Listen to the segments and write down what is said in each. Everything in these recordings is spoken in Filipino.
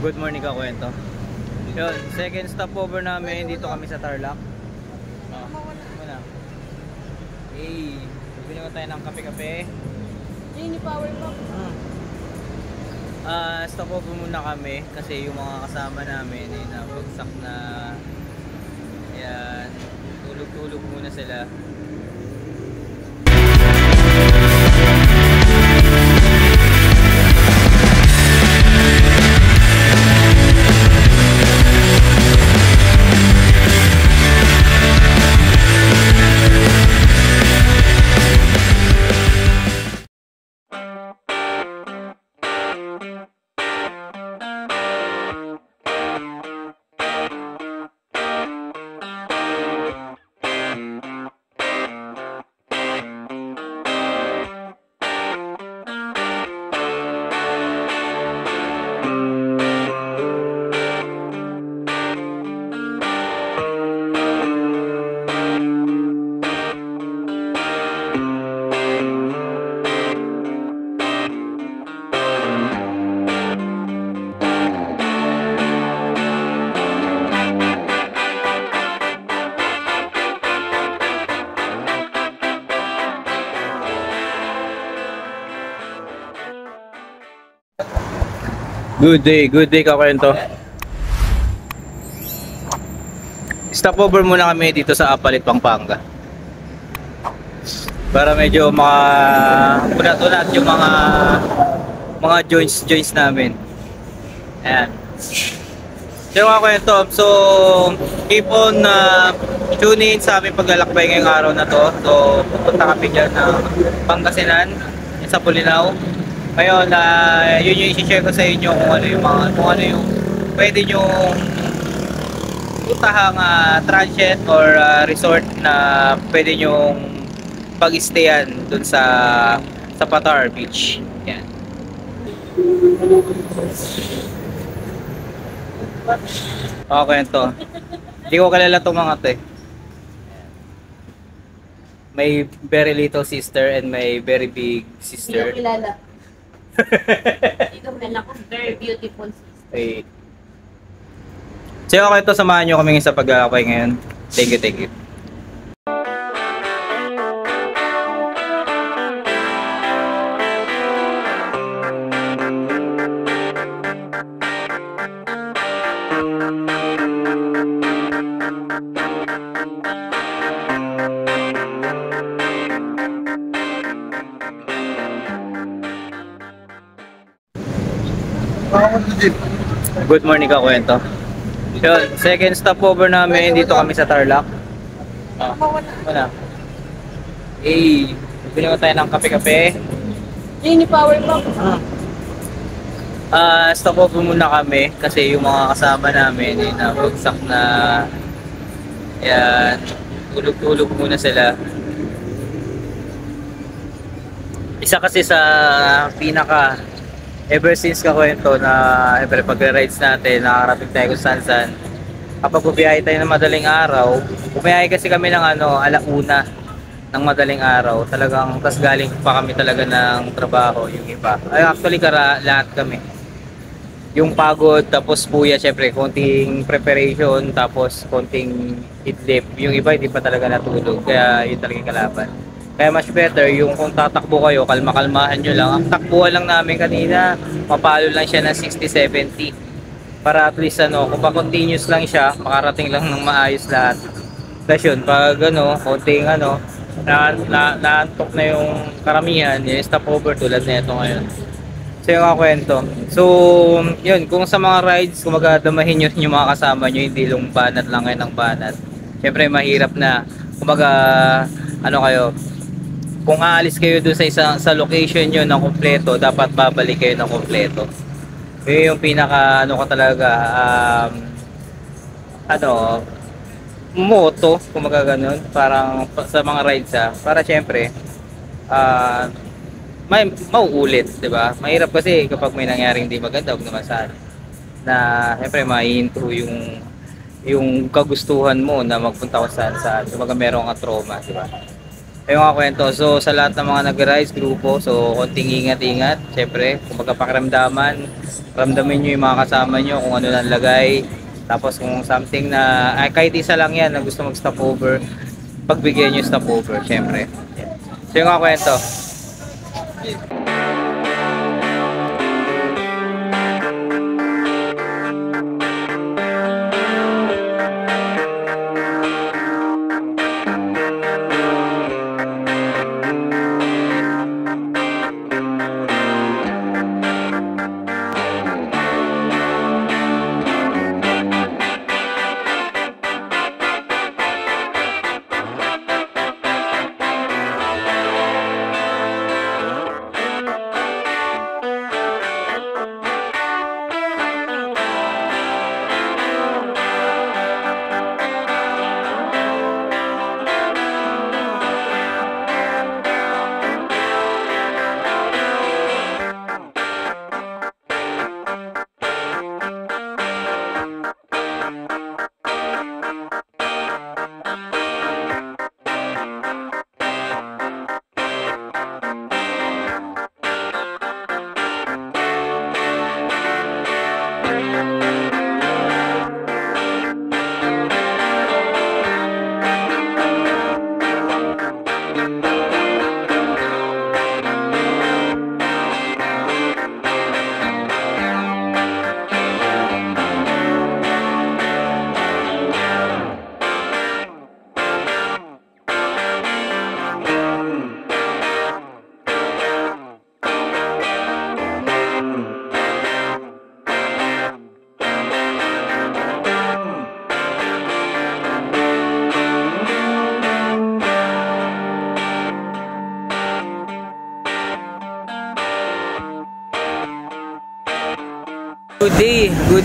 Good morning ka kwento. Yun, second stopover namin dito kami sa Tarlac. Muna. Hey, bibili tayo ng kape-kape. Yun yung power bank. Stopover muna kami kasi yung mga kasama namin ay nabagsak na. Ayan, tulog-tulog muna sila. Good day ka kwento. Stopover muna kami dito sa Apalit, Pampanga. Para medyo unat-unat yung mga joints namin. Ayan. So mga kwento, so keep on tune in sa aming paglalakbay ngayong araw na to. So pupunta kami dyan ng Pangasinan, sa Bolinao. Ngayon, yun yung i-share ko sa inyo kung ano yung pwede nyo utahang transient or resort na pwede nyo pag-stayan dun sa Patar Beach. Yan. Okay ito. Hindi ko kalala itong mga to eh. May very little sister and may very big sister. Hindi ko kilala. Ito pala ko, very beautiful sister. Okay. So okay ito, samahan nyo kami sa pag-aakay ngayon. Thank you. Good morning ka kwento. Yun, second stopover namin dito kami sa Tarlac. Muna. Hey, bibili tayo ng kape-kape. Yun yung power bank. Stopover muna kami kasi yung mga kasama namin ay nabagsak na. Ayan, tulog-tulog muna sila. Isa kasi sa pinaka ever since kakwento na pag-rides natin, nakarating tayo kung saan. Kapag bumiyahe tayo ng madaling araw, bumiyahe kasi kami ng alauna ng madaling araw. Talagang, tas galing pa kami talaga ng trabaho, yung iba. Ay, actually, lahat kami. Yung pagod, tapos buya, syempre, konting preparation, tapos konting idlip. Yung iba, hindi pa talaga natulog. Kaya yun talaga yung kalaban. Kaya much better yung kung tatakbo kayo, kalma-kalmahan nyo lang. Ang takbuhan lang namin kanina, mapalo lang siya ng 60-70. Para at least kung pa-continuous lang siya, makarating lang ng maayos lahat. Tapos yun, pag konting naantok na yung karamihan, yung stopover tulad na ito ngayon. So yung kwento. So yun, kung sa mga rides, kung magadamahin nyo yung mga kasama nyo, hindi lang banat lang kayo ng banat. Siyempre mahirap na, kumbaga, kayo, kung aalis kayo dun sa location nyo na kompleto, dapat babalik kayo ng kompleto. Yun yung pinaka ko talaga moto, kung magaganon, parang sa mga rides para syempre may mauulit, di ba? Mahirap kasi kapag may nangyaring di maganda, huwag naman sana na syempre maihinto yung kagustuhan mo na magpunta ko saan. Kumbaga meron kang trauma, di ba? Ayun nga kwento. So sa lahat ng mga nag-rides grupo, so konting ingat-ingat. Siyempre, kung magkapakiramdaman, ramdamin nyo yung mga kasama nyo kung ano lang lagay. Tapos kung something na, ay kahit isa lang yan na gusto mag-stopover, pagbigyan nyo stopover, siyempre. So yung nga kwento.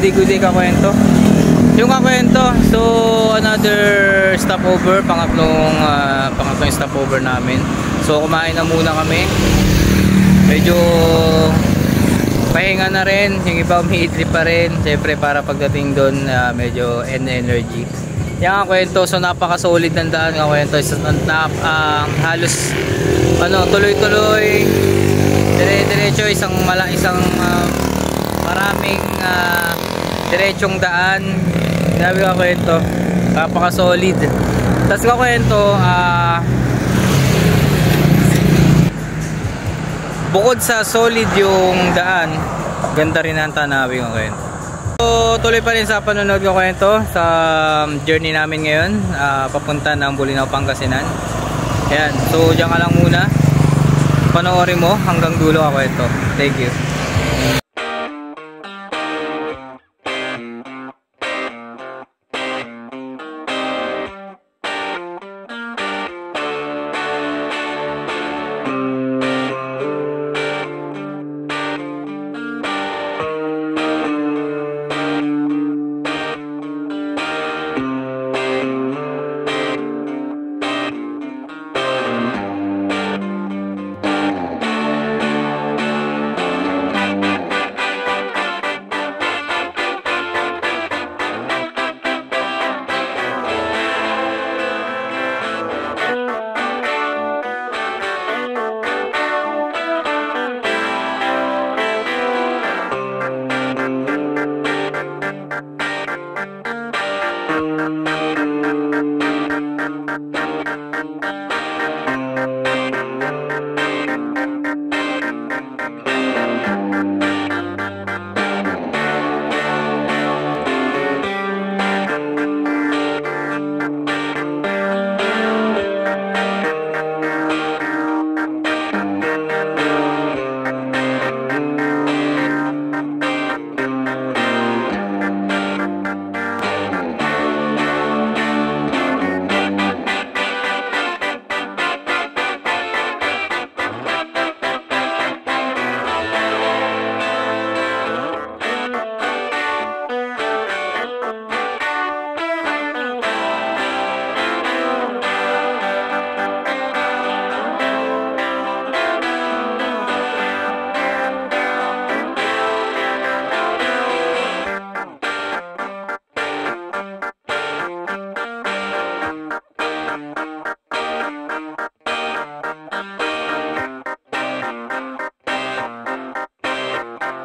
Good day kakwento. Yung kakwento, so another stopover, pangatlong stopover namin. So kumain na muna kami. Medyo pahinga na rin, yung iba umiidli pa rin. Siyempre para pagdating doon medyo energy. Yung kwento, so napaka-solid ng daan kakwento. Halos tuloy-tuloy, dire-diretso, isang maraming diretsong daan. Grabe ka kwento, napaka-solid. Tapos ka kwento, bukod sa solid yung daan, ganda rin ang tanawin ka kwento. So tuloy pa rin sa panonood ka kwento sa journey namin ngayon, papunta ng Bolinao, Pangasinan. Ayan, so diyan ka lang muna, panoorin mo hanggang dulo ka kwento. Thank you.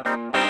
Bye.